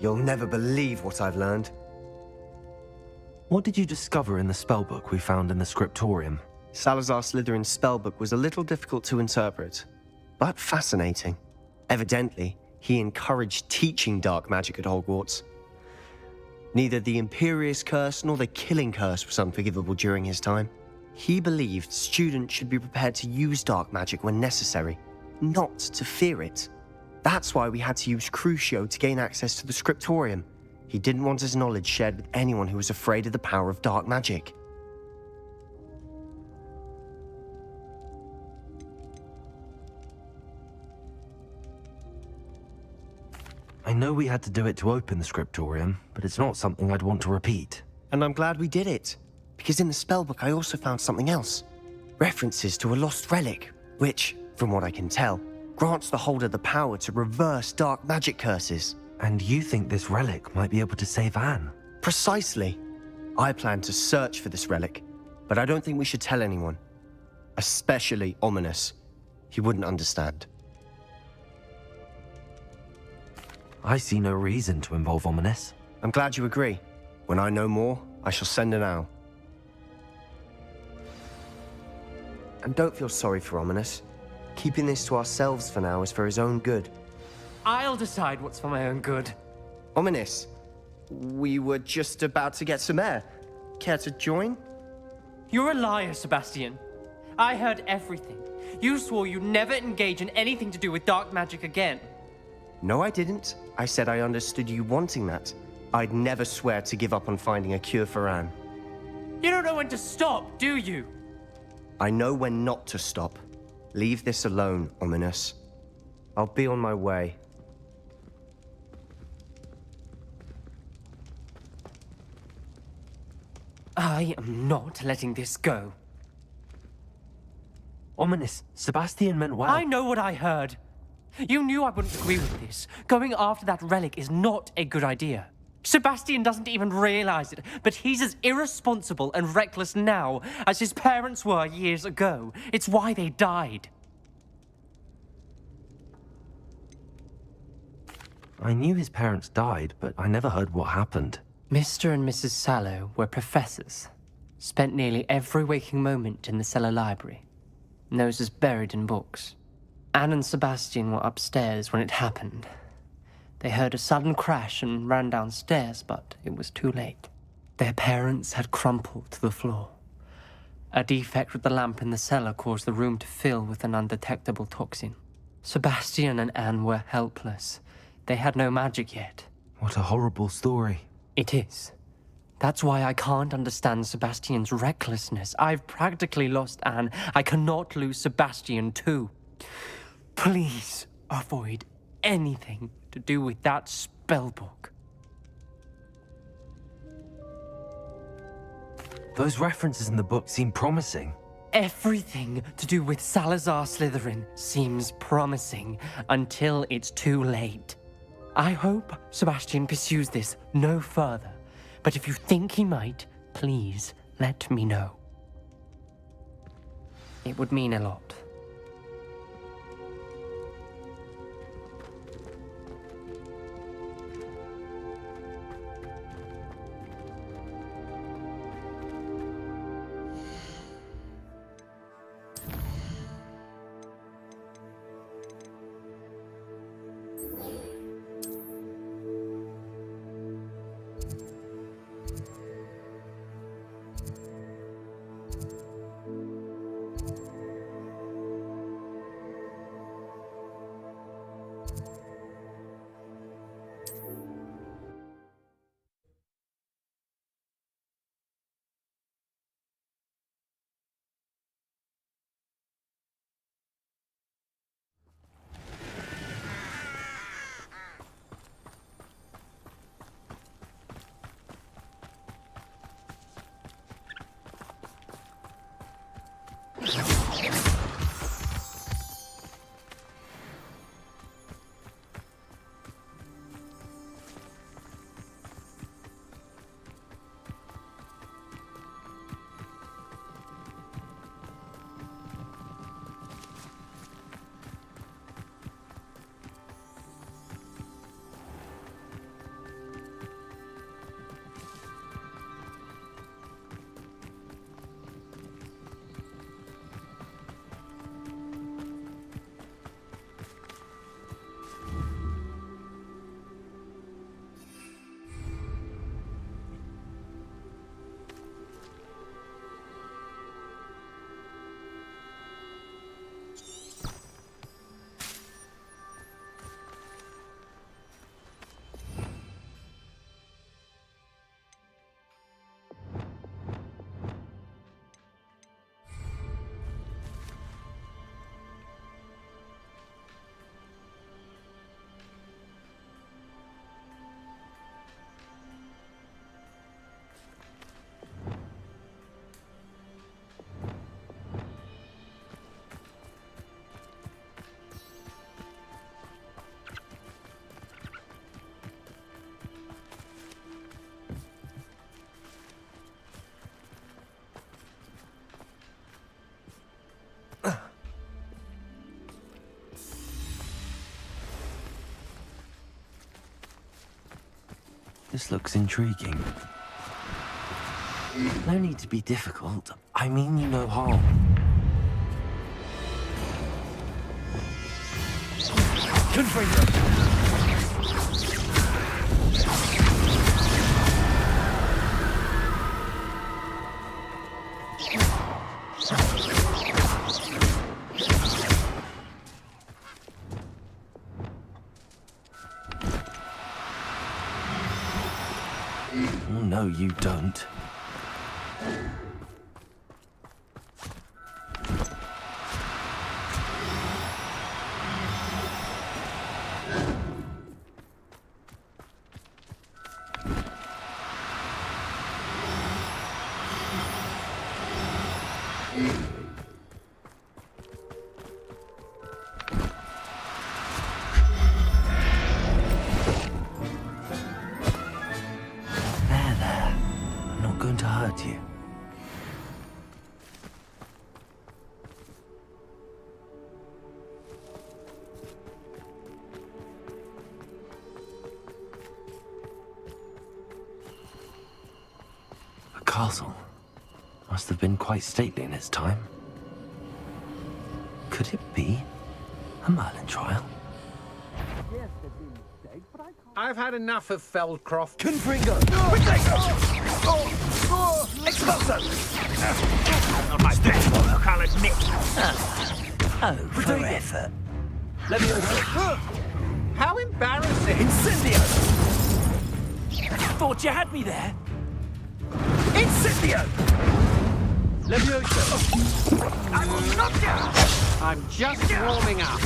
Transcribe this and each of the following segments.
You'll never believe what I've learned. What did you discover in the spellbook we found in the scriptorium? Salazar Slytherin's spellbook was a little difficult to interpret, but fascinating. Evidently, he encouraged teaching dark magic at Hogwarts. Neither the Imperious Curse nor the Killing Curse was unforgivable during his time. He believed students should be prepared to use dark magic when necessary, not to fear it. That's why we had to use Crucio to gain access to the scriptorium. He didn't want his knowledge shared with anyone who was afraid of the power of dark magic. I know we had to do it to open the scriptorium, but it's not something I'd want to repeat. And I'm glad we did it, because in the spellbook I also found something else. References to a lost relic, which, from what I can tell, grants the holder the power to reverse dark magic curses. And you think this relic might be able to save Anne? Precisely. I plan to search for this relic, but I don't think we should tell anyone. Especially Ominous. He wouldn't understand. I see no reason to involve Ominous. I'm glad you agree. When I know more, I shall send an owl. And don't feel sorry for Ominous. Keeping this to ourselves for now is for his own good. I'll decide what's for my own good. Ominous, we were just about to get some air. Care to join? You're a liar, Sebastian. I heard everything. You swore you'd never engage in anything to do with dark magic again. No, I didn't. I said I understood you wanting that. I'd never swear to give up on finding a cure for Anne. You don't know when to stop, do you? I know when not to stop. Leave this alone, Ominous. I'll be on my way. I am not letting this go. Ominous, Sebastian meant well. I know what I heard. You knew I wouldn't agree with this. Going after that relic is not a good idea. Sebastian doesn't even realize it, but he's as irresponsible and reckless now as his parents were years ago. It's why they died. I knew his parents died, but I never heard what happened. Mr. and Mrs. Sallow were professors. Spent nearly every waking moment in the cellar library. Noses buried in books. Anne and Sebastian were upstairs when it happened. They heard a sudden crash and ran downstairs, but it was too late. Their parents had crumpled to the floor. A defect with the lamp in the cellar caused the room to fill with an undetectable toxin. Sebastian and Anne were helpless. They had no magic yet. What a horrible story. It is. That's why I can't understand Sebastian's recklessness. I've practically lost Anne. I cannot lose Sebastian too. Please avoid anything to do with that spellbook. Those references in the book seem promising. Everything to do with Salazar Slytherin seems promising until it's too late. I hope Sebastian pursues this no further, but if you think he might, please let me know. It would mean a lot. This looks intriguing. No need to be difficult. I mean you no harm. Oh, no, you don't. There. I'm not going to hurt you. A castle. Must have been quite stately in its time. Could it be a Merlin trial? I've had enough of Feldcroft. Confringo! Expulso! On my best work, I'll admit. Oh, for effort. Leviosa! How embarrassing. Incendio! Thought you had me there. Incendio! Leviosa! I will stop you. I'm just warming up.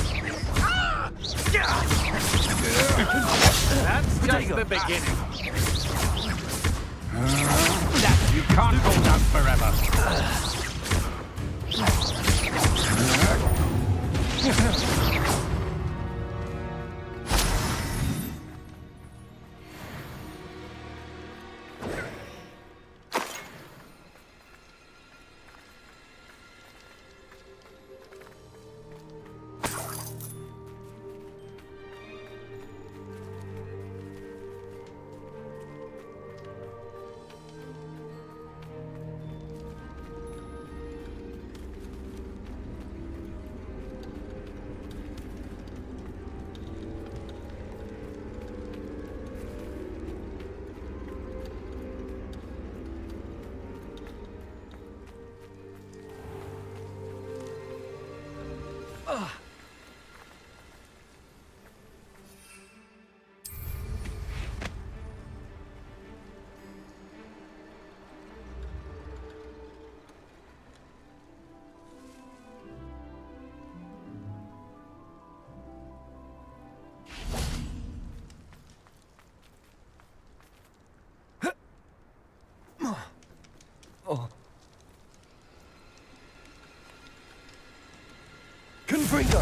That's just the beginning. You can't hold out forever. Confringo!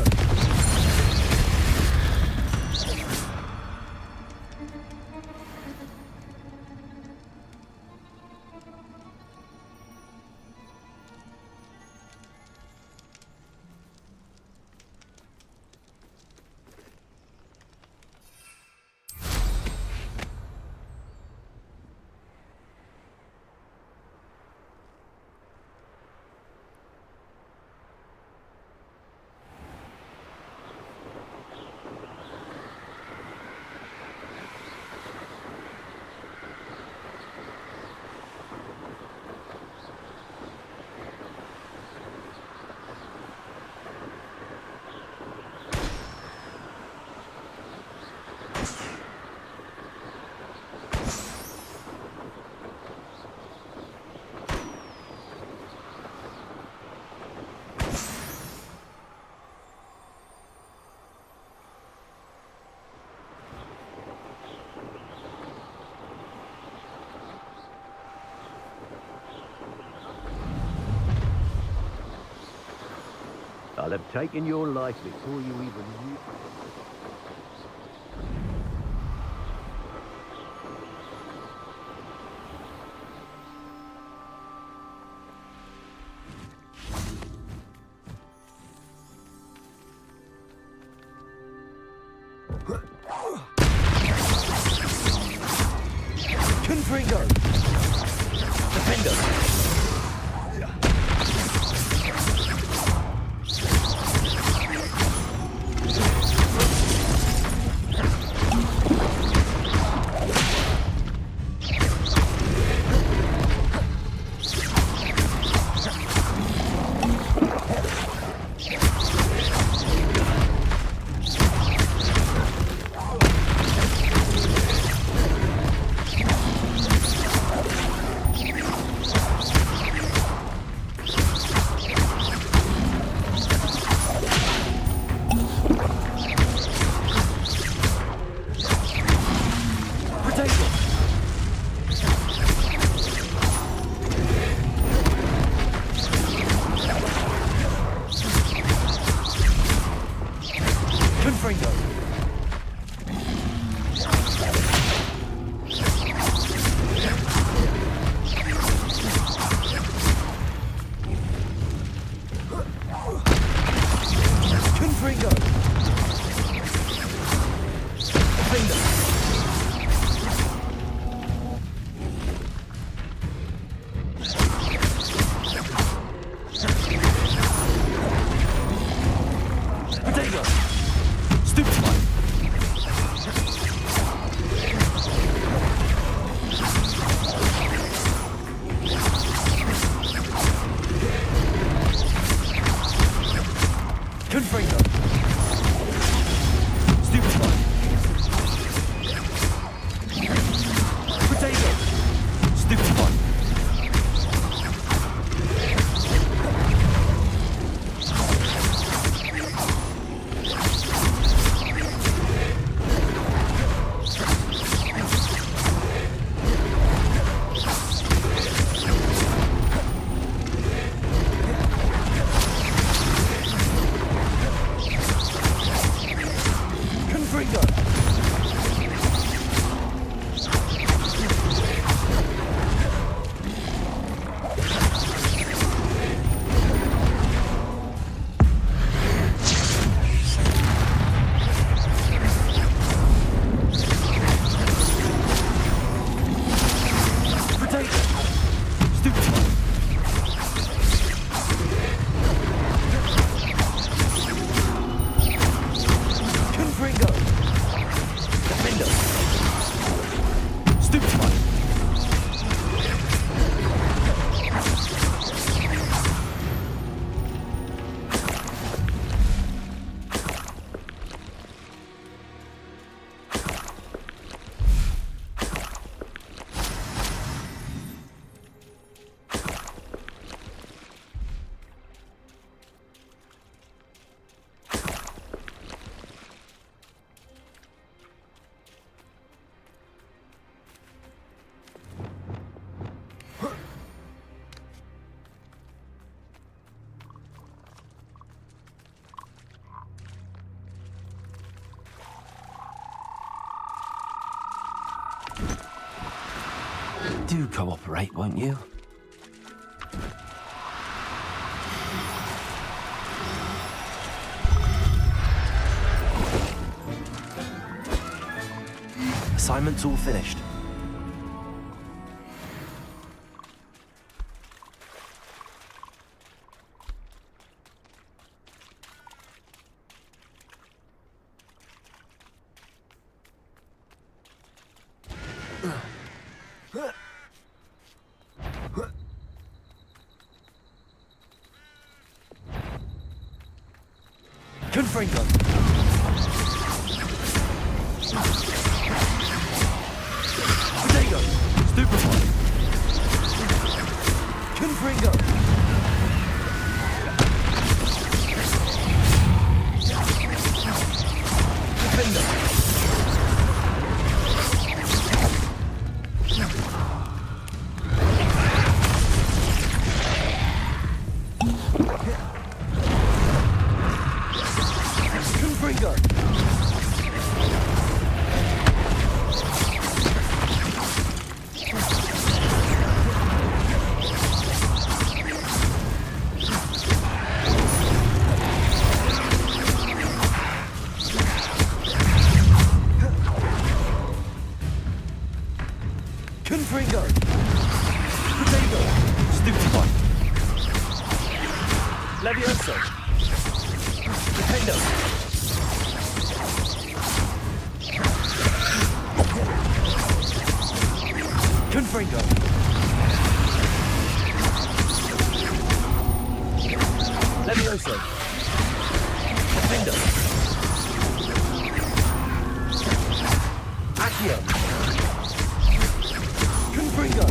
I'll have taken your life before you even knew. Do cooperate, won't you? Assignment's all finished. Confringo. Potato. Stupefy. Confringo. Defender. Confringo. Confringo. Potato. Stupefy. Levioso. Defender. Confringo. Levioso. Defender. Accio. Confringo.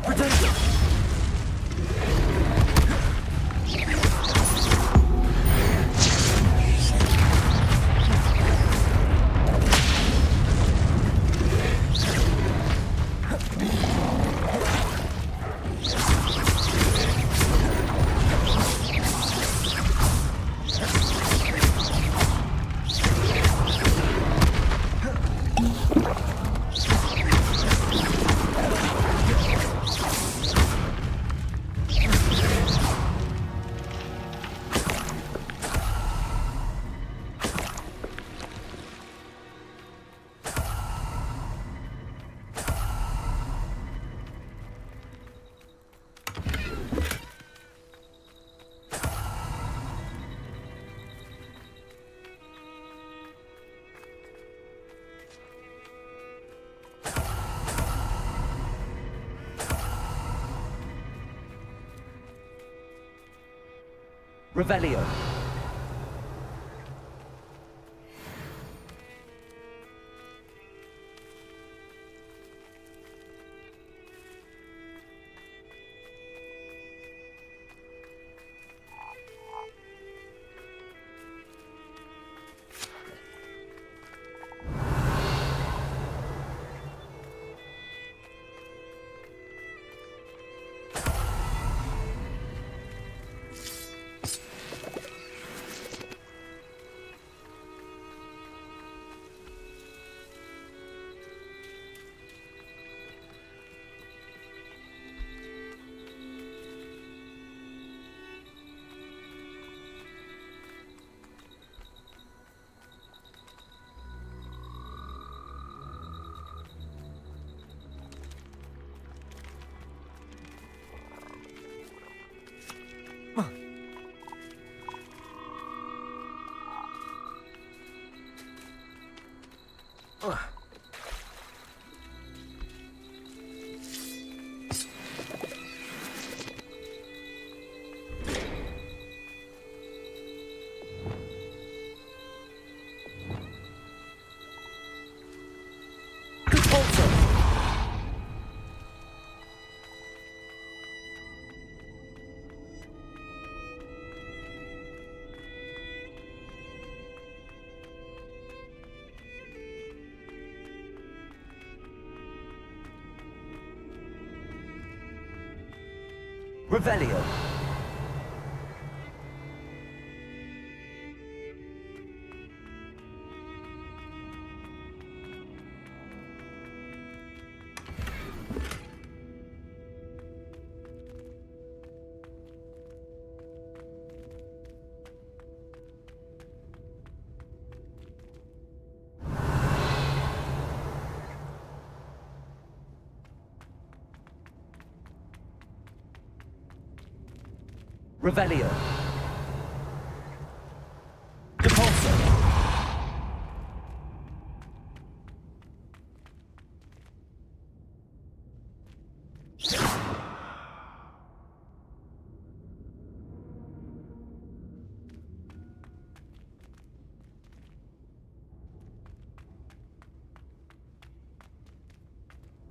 Pretender. Revelio. Revelio. Revelio. Depulso.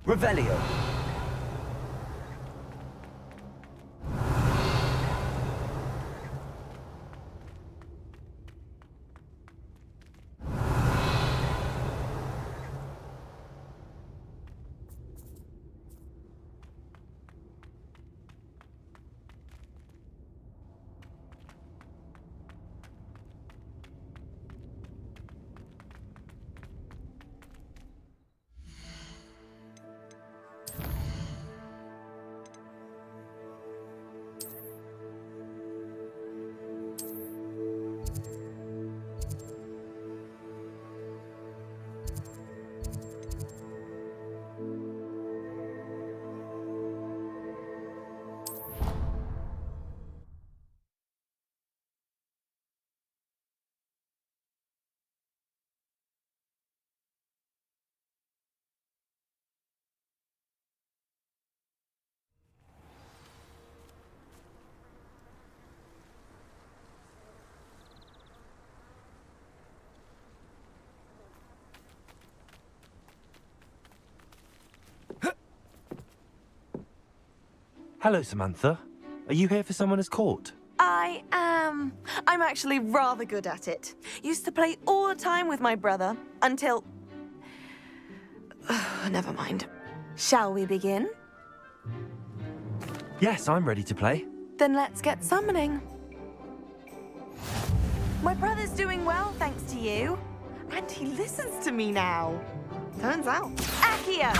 Revelio. Hello, Samantha. Are you here for Summoner's Court? I am. I'm actually rather good at it. Used to play all the time with my brother until... Never mind. Shall we begin? Yes, I'm ready to play. Then let's get summoning. My brother's doing well, thanks to you. And he listens to me now. Turns out. Accio!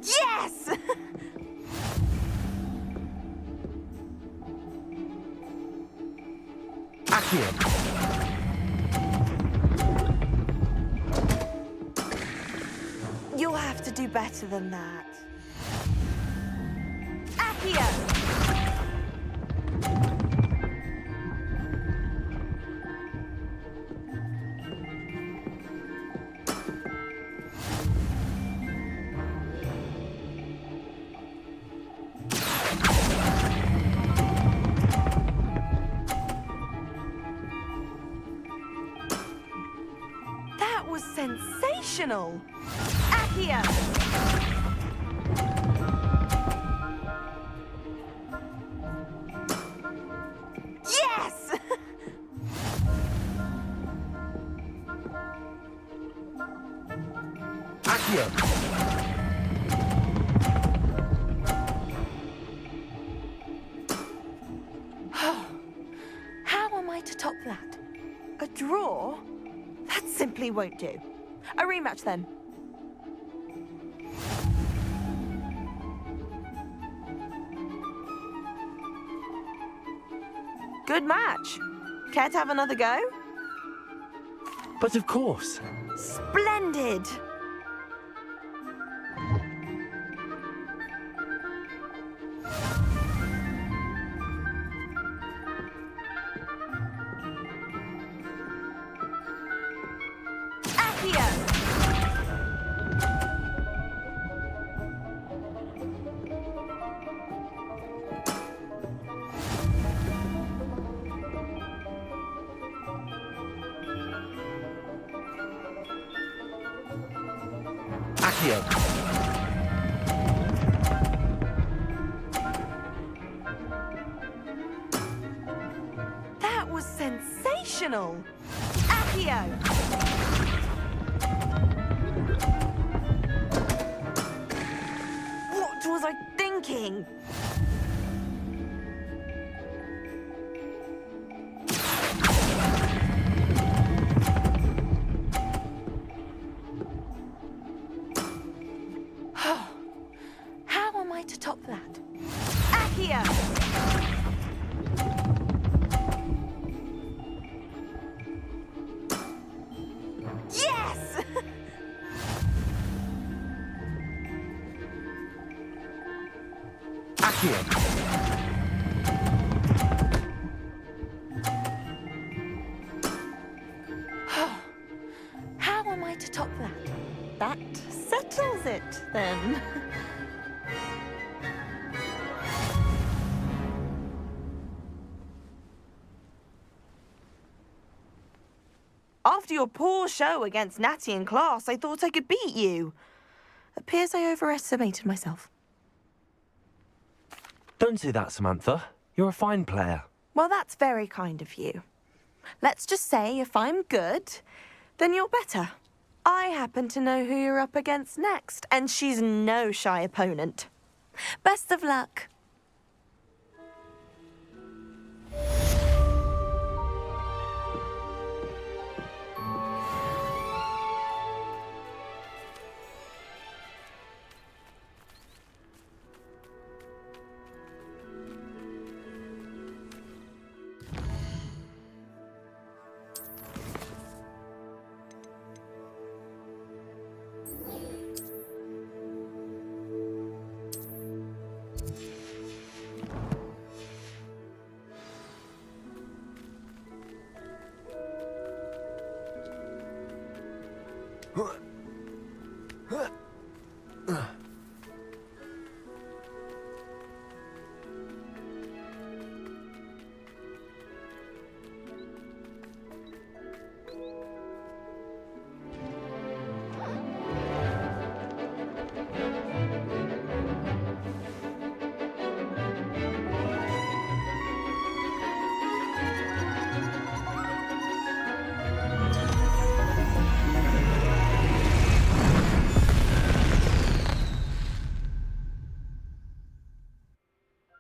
Yes! Accio! You'll have to do better than that. Accio! That was sensational! Accio! Yes! Accio! How am I to top that? A draw? That simply won't do. A rematch then. Good match. Care to have another go? But of course. Splendid! Accio! Accio! That was sensational! Accio! thinking? How am I to top that? Accio! Yes! Accio! How am I to top that? That settles it, then. After your poor show against Natty in class, I thought I could beat you. Appears I overestimated myself. Don't say that, Samantha. You're a fine player. Well, that's very kind of you. Let's just say if I'm good, then you're better. I happen to know who you're up against next, and she's no shy opponent. Best of luck.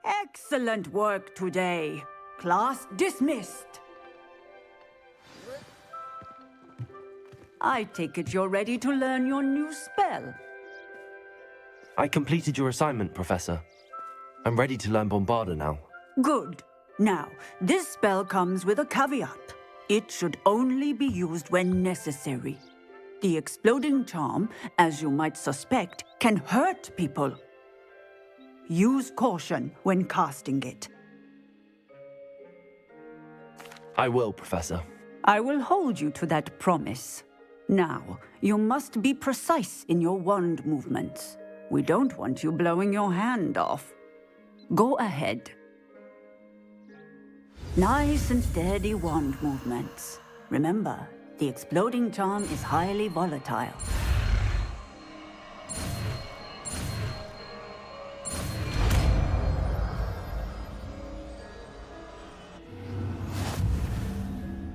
Excellent work today. Class dismissed. I take it you're ready to learn your new spell. I completed your assignment, Professor. I'm ready to learn Bombarda now. Good. Now, this spell comes with a caveat. It should only be used when necessary. The exploding charm, as you might suspect, can hurt people. Use caution when casting it. I will, Professor. I will hold you to that promise. Now, you must be precise in your wand movements. We don't want you blowing your hand off. Go ahead. Nice and steady wand movements. Remember, the exploding charm is highly volatile.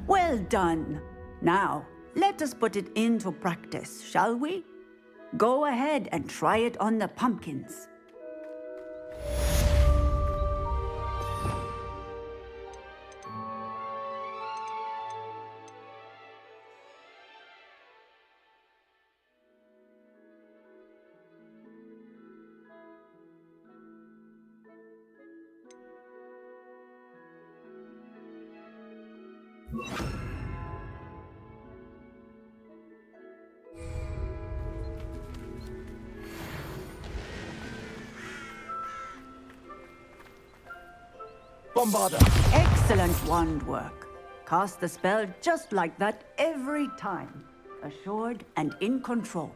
Well done. Now, let us put it into practice, shall we? Go ahead and try it on the pumpkins. Bombarda! Excellent wand work. Cast the spell just like that every time. Assured and in control.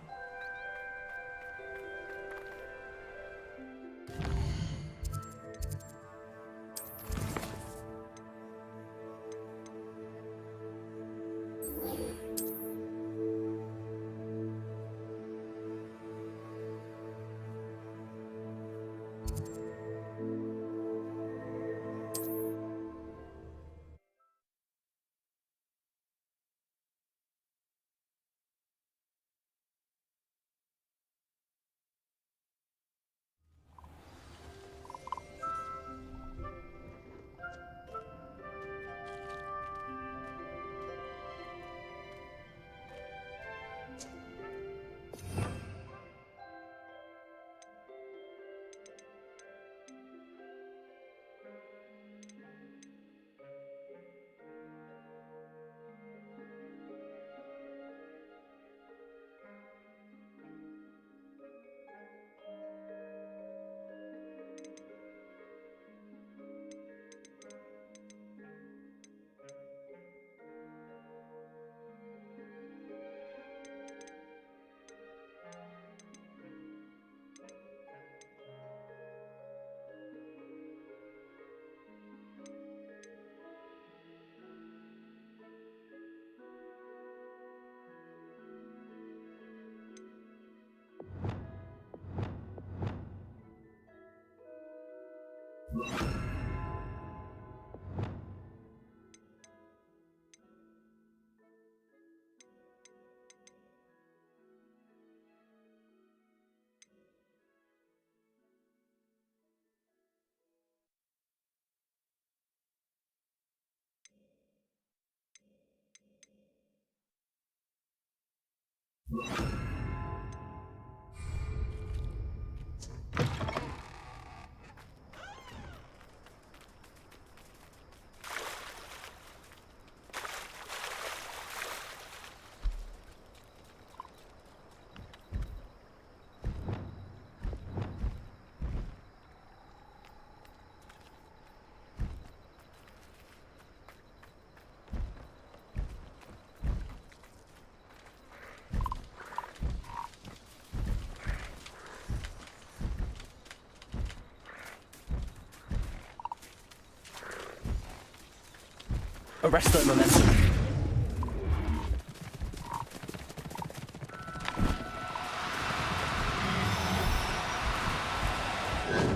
Arrest that momentum.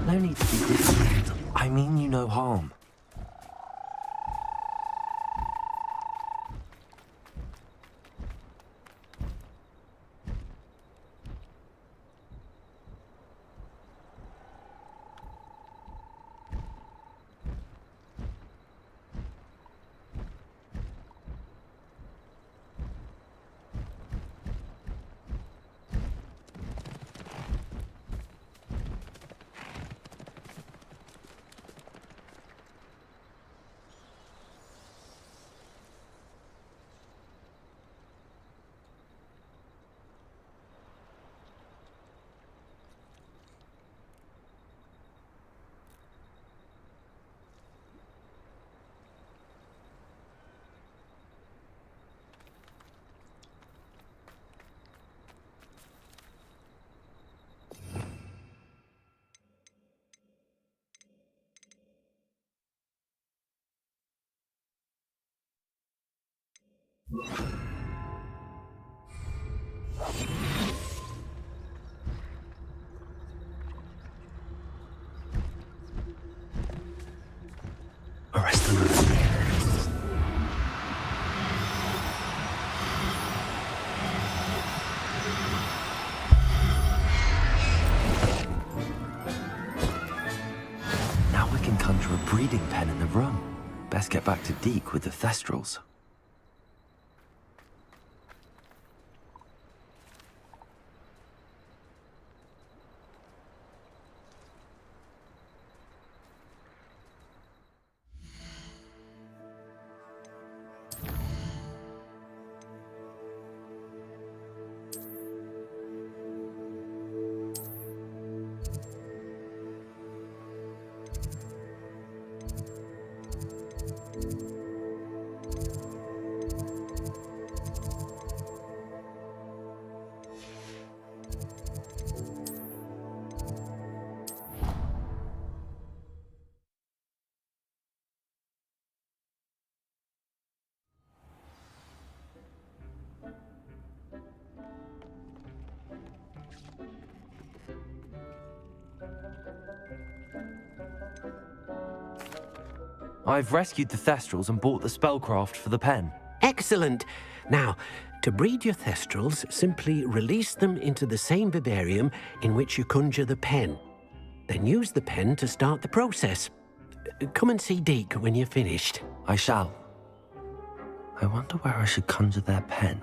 No need to be difficult. I mean you no harm. Arrest the momentum. Now we can conjure a breeding pen in the room. Best get back to Deke with the Thestrals. I've rescued the Thestrals and bought the spellcraft for the pen. Excellent. Now, to breed your Thestrals, simply release them into the same vivarium in which you conjure the pen. Then use the pen to start the process. Come and see Deke when you're finished. I shall. I wonder where I should conjure their pen.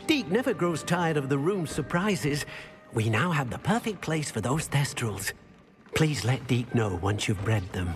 Deke never grows tired of the room's surprises. We now have the perfect place for those Thestrals. Please let Deke know once you've bred them.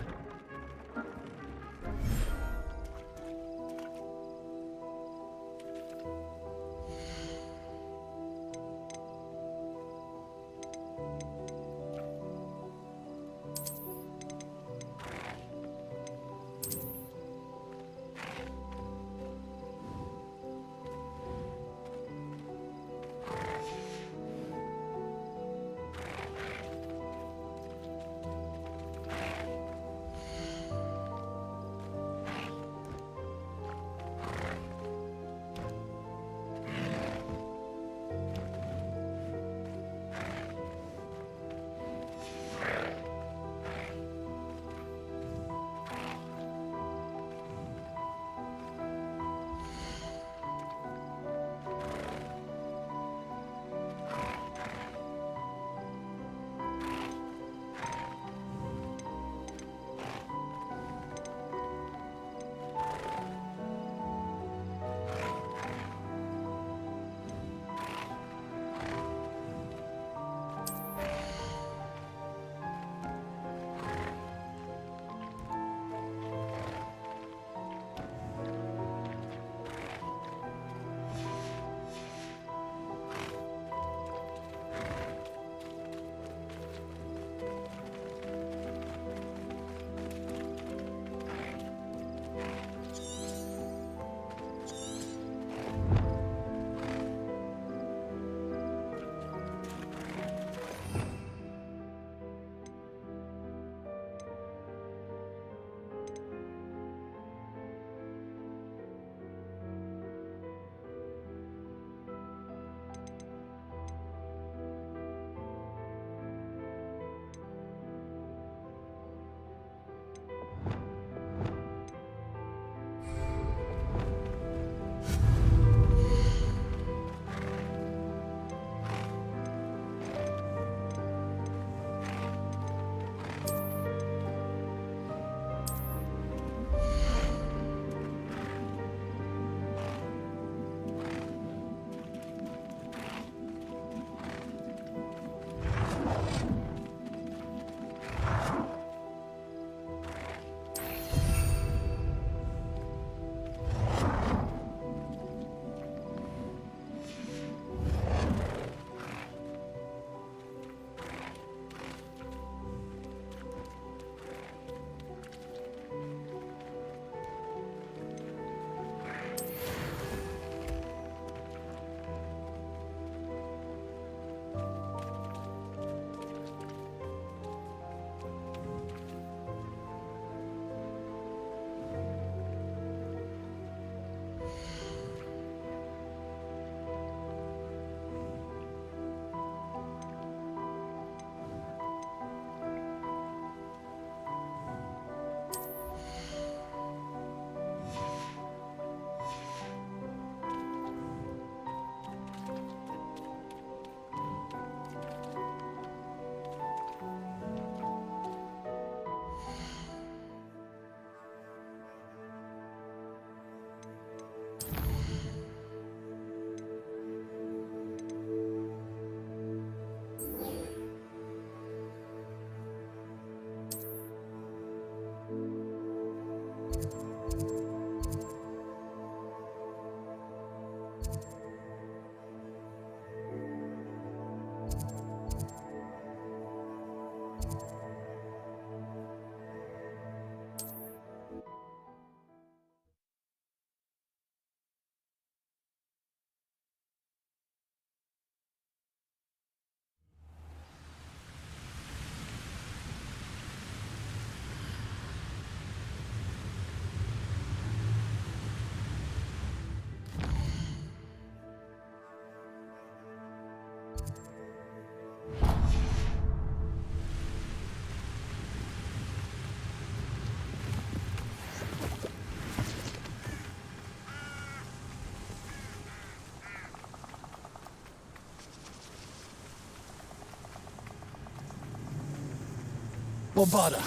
Bombarda.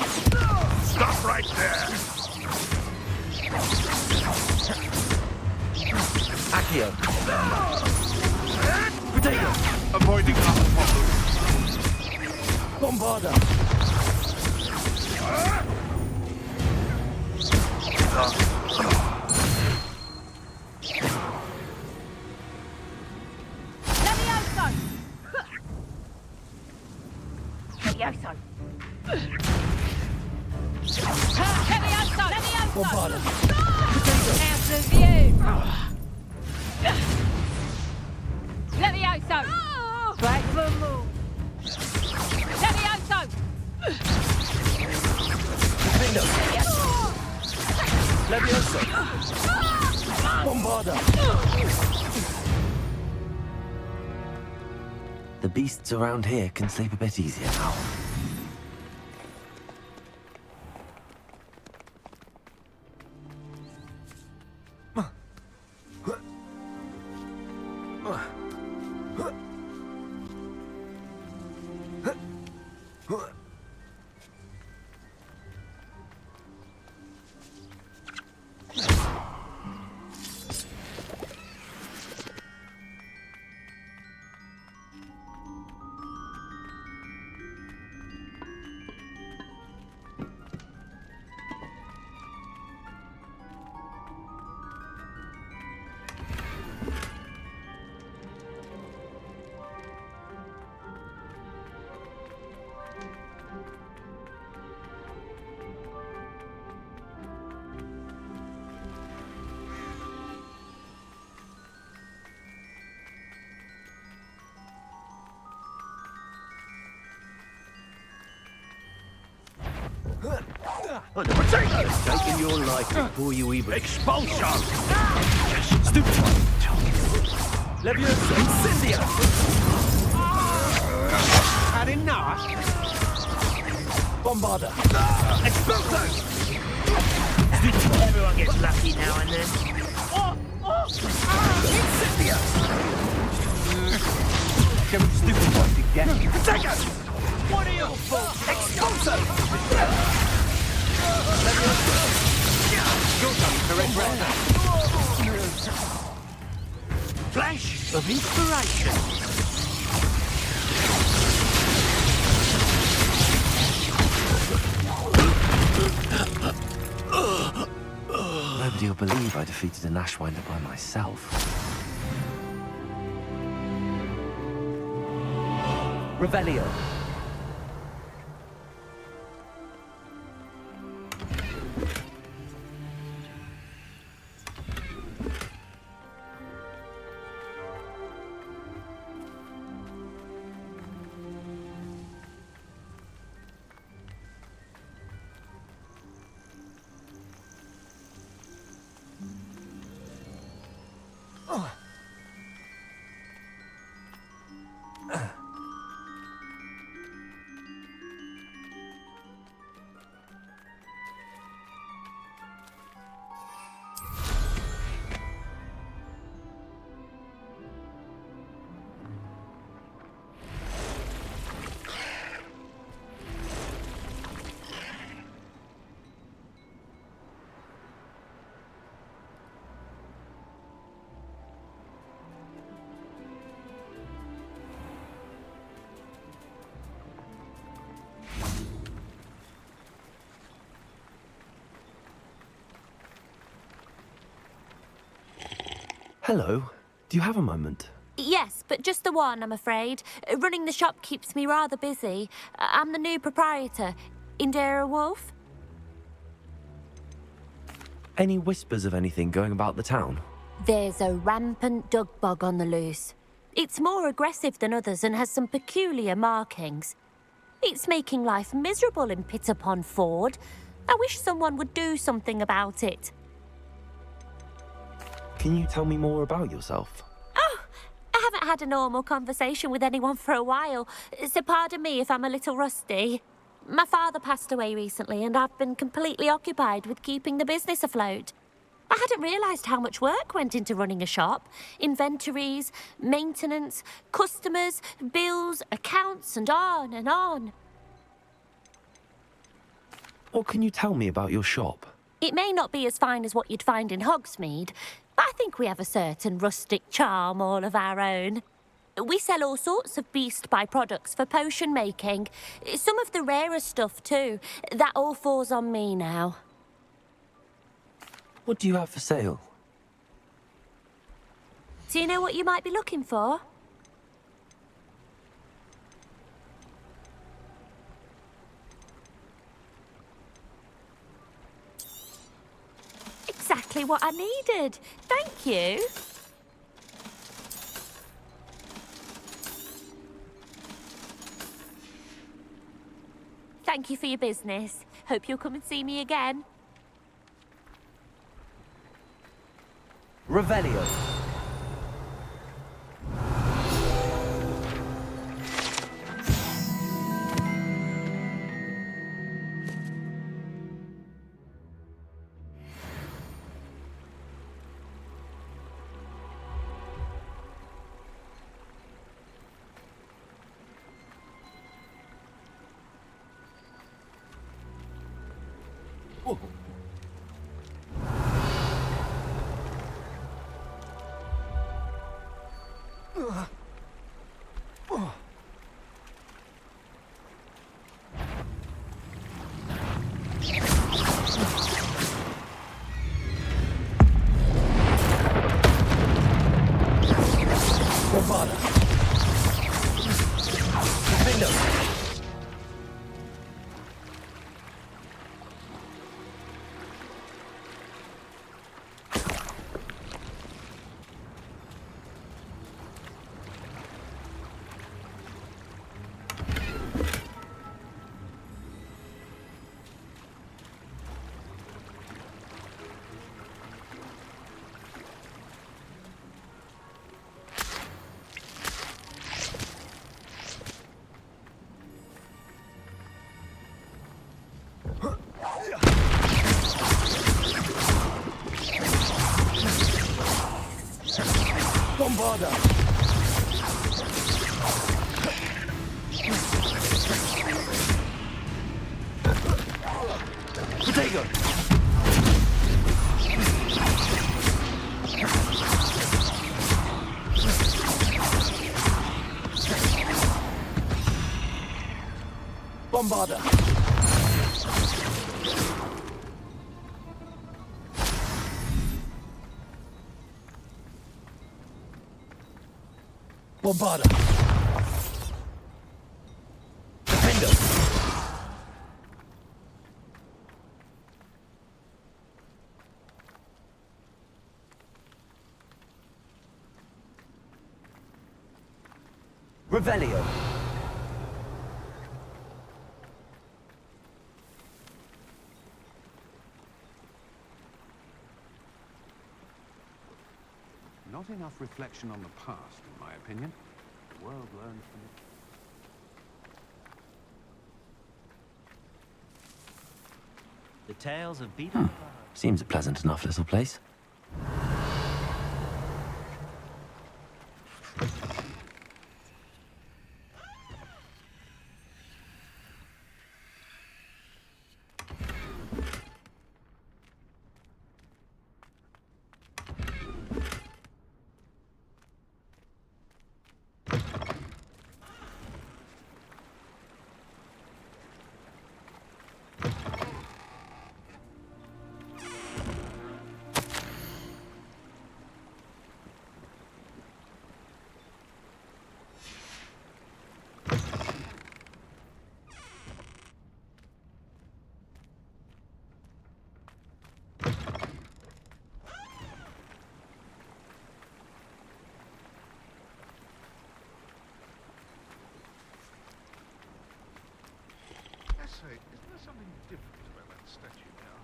Stop right there! Accio. Potato. Avoiding our problem. Bombarda. Levioso! Levioso! Levioso! Bombarda. Out of view! Levioso! Right for move! Levioso! Levioso. Bombarda. The beasts around here can sleep a bit easier now. Taking your life before you even... Expulsion! Stupid one. Levioso. Incendio. Had enough? Bombarda. Expulso! Everyone gets lucky now and then. Incendio. Stupid one to get you. Potato. What are you for? Expulso. You're coming to regret that. Flash of inspiration. Nobody will believe I defeated an Ashwinder by myself. Revelio. Hello. Do you have a moment? Yes, but just the one, I'm afraid. Running the shop keeps me rather busy. I'm the new proprietor, Indira Wolf. Any whispers of anything going about the town? There's a rampant dug bug on the loose. It's more aggressive than others and has some peculiar markings. It's making life miserable in Pitterpond Ford. I wish someone would do something about it. Can you tell me more about yourself? Oh, I haven't had a normal conversation with anyone for a while, so pardon me if I'm a little rusty. My father passed away recently and I've been completely occupied with keeping the business afloat. I hadn't realised how much work went into running a shop. Inventories, maintenance, customers, bills, accounts, and on and on. What can you tell me about your shop? It may not be as fine as what you'd find in Hogsmeade, but I think we have a certain rustic charm all of our own. We sell all sorts of beast by-products for potion making. Some of the rarer stuff, too. That all falls on me now. What do you have for sale? Do you know what you might be looking for? Exactly what I needed. Thank you. Thank you for your business. Hope you'll come and see me again. Revelio. Bombarda! Potato! Bombarda! Bombarda! Defender! Revelio. Not enough reflection on the past, in my opinion. The world learns from it. The tales of beaten. Seems a pleasant enough little place. Say, isn't there something different about that statue now?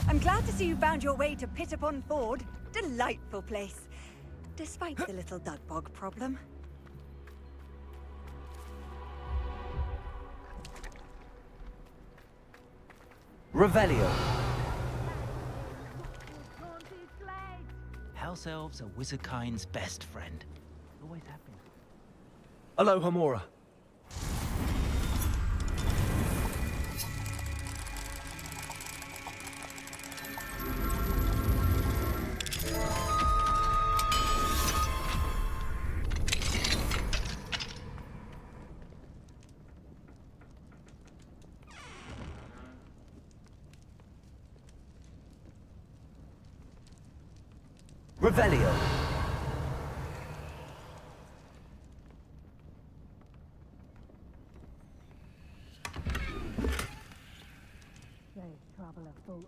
I'm glad to see you found your way to Pitt-upon-Ford. Delightful place. Despite the little Dugbog problem. Revelio. House ourselves a wizardkind's best friend. Always happy. Hello, Hamora. Revelio. Trouble afoot.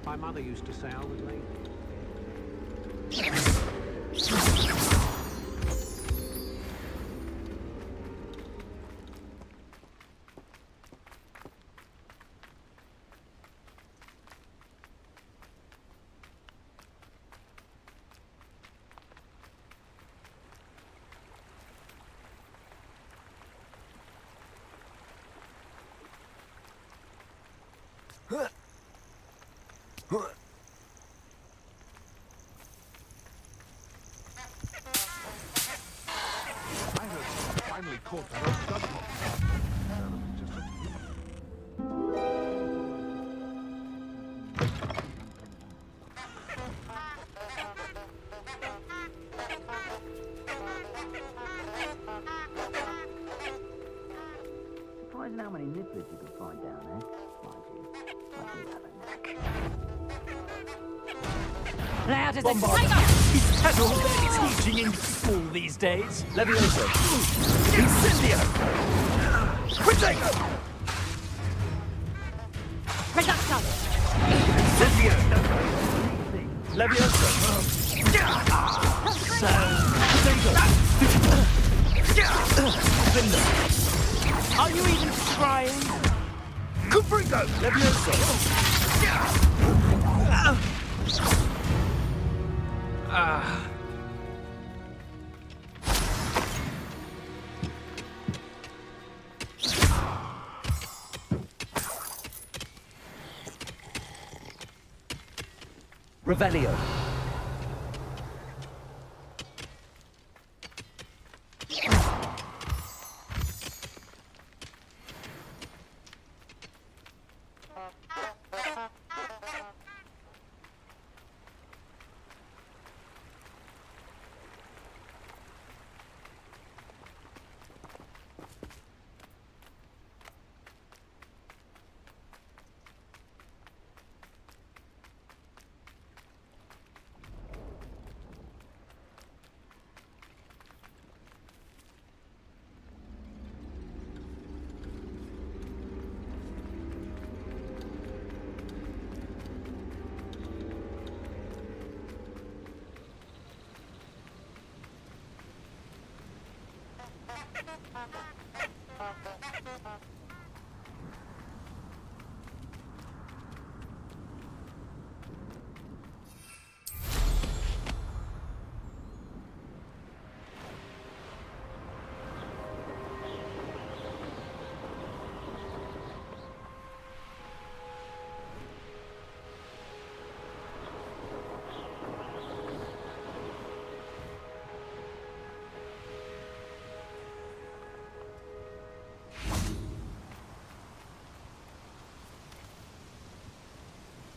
My mother used to sail with me. Finally caught that old dugpop. Surprising how many nibblers you could find down there. Mind you, I do have a knack. Loud as a Bombard. tiger! Is that all they're teaching in school these days? Levioso. Incendio. Protego. Reduction! Incendio. Levioso. Protego. Are you even trying? Cuprico. Levioso. Revelio.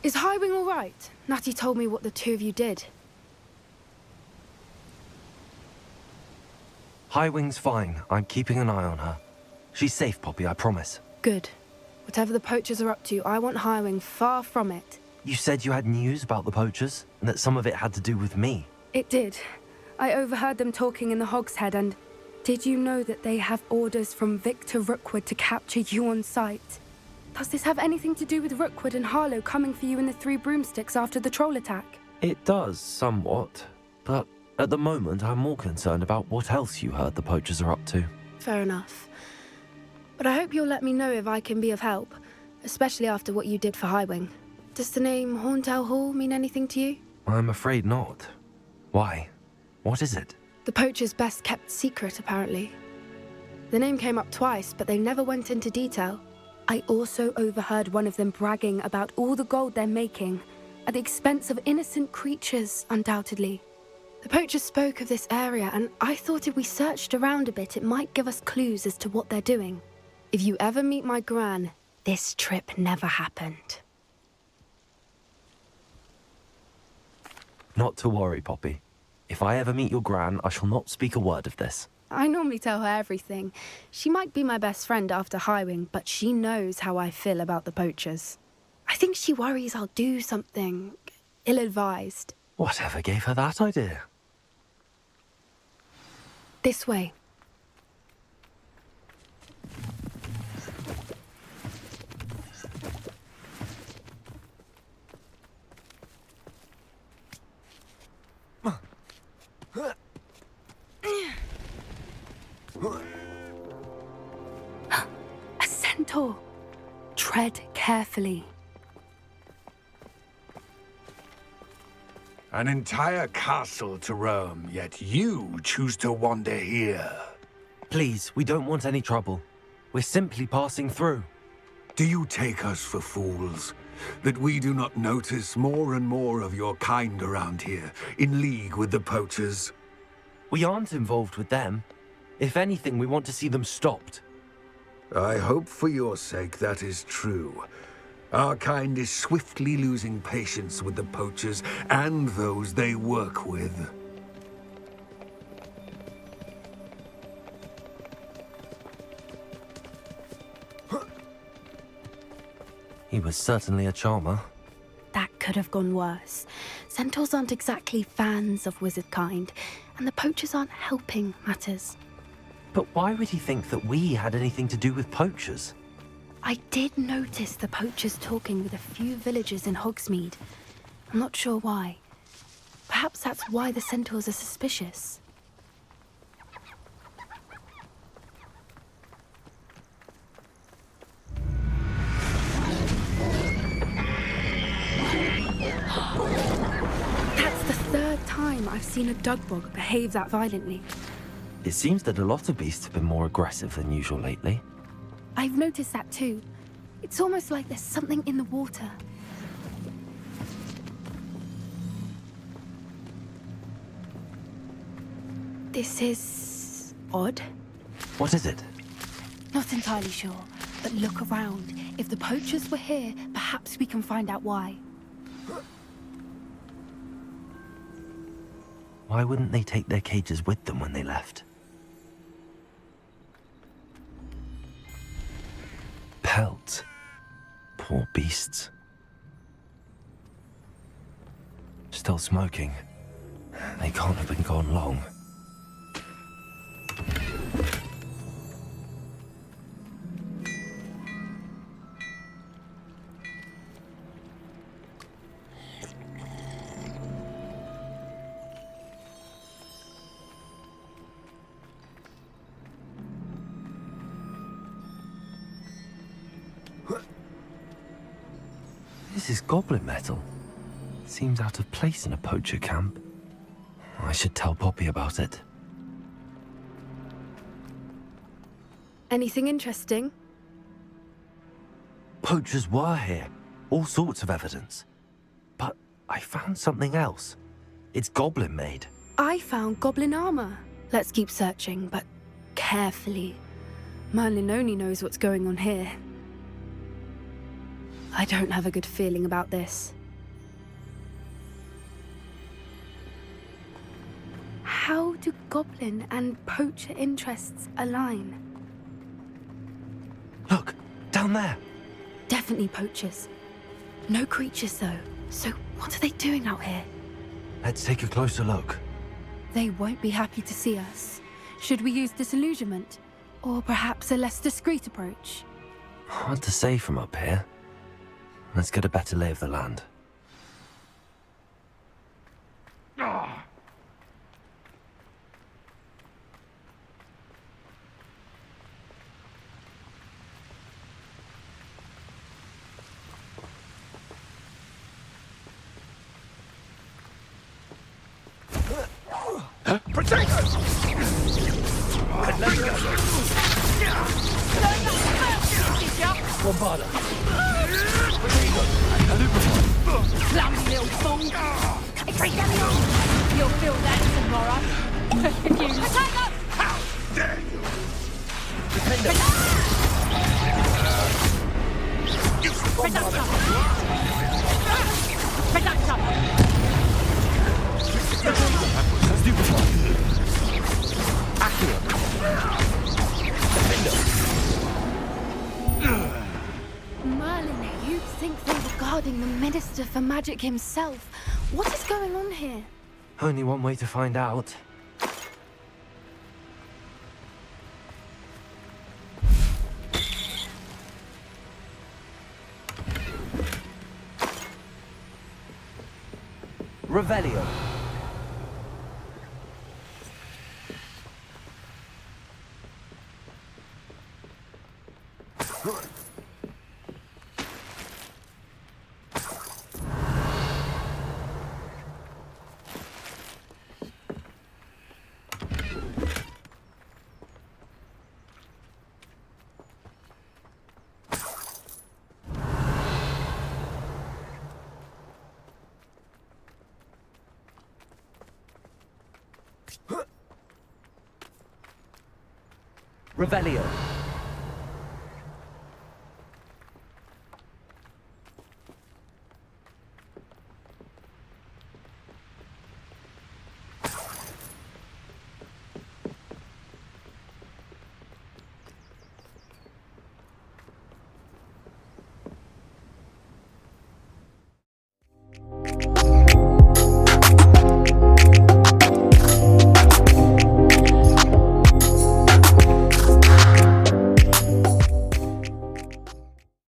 Is Highwing all right? Natty told me what the two of you did. Highwing's fine. I'm keeping an eye on her. She's safe, Poppy, I promise. Good. Whatever the poachers are up to, I want Highwing far from it. You said you had news about the poachers, and that some of it had to do with me. It did. I overheard them talking in the Hogshead, and did you know that they have orders from Victor Rookwood to capture you on sight? Does this have anything to do with Rookwood and Harlow coming for you in the Three Broomsticks after the troll attack? It does, somewhat. But at the moment, I'm more concerned about what else you heard the poachers are up to. Fair enough. But I hope you'll let me know if I can be of help, especially after what you did for Highwing. Does the name Horntail Hall mean anything to you? I'm afraid not. Why? What is it? The poachers' best kept secret, apparently. The name came up twice, but they never went into detail. I also overheard one of them bragging about all the gold they're making, at the expense of innocent creatures, undoubtedly. The poachers spoke of this area, and I thought if we searched around a bit, it might give us clues as to what they're doing. If you ever meet my gran, this trip never happened. Not to worry, Poppy. If I ever meet your gran, I shall not speak a word of this. I normally tell her everything. She might be my best friend after Highwing, but she knows how I feel about the poachers. I think she worries I'll do something ill-advised. Whatever gave her that idea? This way. A centaur. Tread carefully. An entire castle to roam, yet you choose to wander here. Please, we don't want any trouble. We're simply passing through. Do you take us for fools? That we do not notice more and more of your kind around here, in league with the poachers? We aren't involved with them. If anything, we want to see them stopped. I hope for your sake that is true. Our kind is swiftly losing patience with the poachers and those they work with. He was certainly a charmer. That could have gone worse. Centaurs aren't exactly fans of wizard kind, and the poachers aren't helping matters. But why would he think that we had anything to do with poachers? I did notice the poachers talking with a few villagers in Hogsmeade. I'm not sure why. Perhaps that's why the centaurs are suspicious. That's the third time I've seen a dugbog behave that violently. It seems that a lot of beasts have been more aggressive than usual lately. I've noticed that too. It's almost like there's something in the water. This is odd. What is it? Not entirely sure, but look around. If the poachers were here, perhaps we can find out why. Why wouldn't they take their cages with them when they left? Pelt. Poor beasts. Still smoking. They can't have been gone long. This is goblin metal. Seems out of place in a poacher camp. I should tell Poppy about it. Anything interesting? Poachers were here. All sorts of evidence. But I found something else. It's goblin made. I found goblin armor. Let's keep searching, but carefully. Merlin only knows what's going on here. I don't have a good feeling about this. How do goblin and poacher interests align? Look, down there. Definitely poachers. No creatures, though. So what are they doing out here? Let's take a closer look. They won't be happy to see us. Should we use disillusionment? Or perhaps a less discreet approach? Hard to say from up here. Let's get a better lay of the land. Protect us! Bombarda. Clumsy little fool! You'll feel that tomorrow. If you... How dare you! Merlin, you'd think they were guarding the Minister for Magic himself. What is going on here? Only one way to find out. Revelio. Revelio.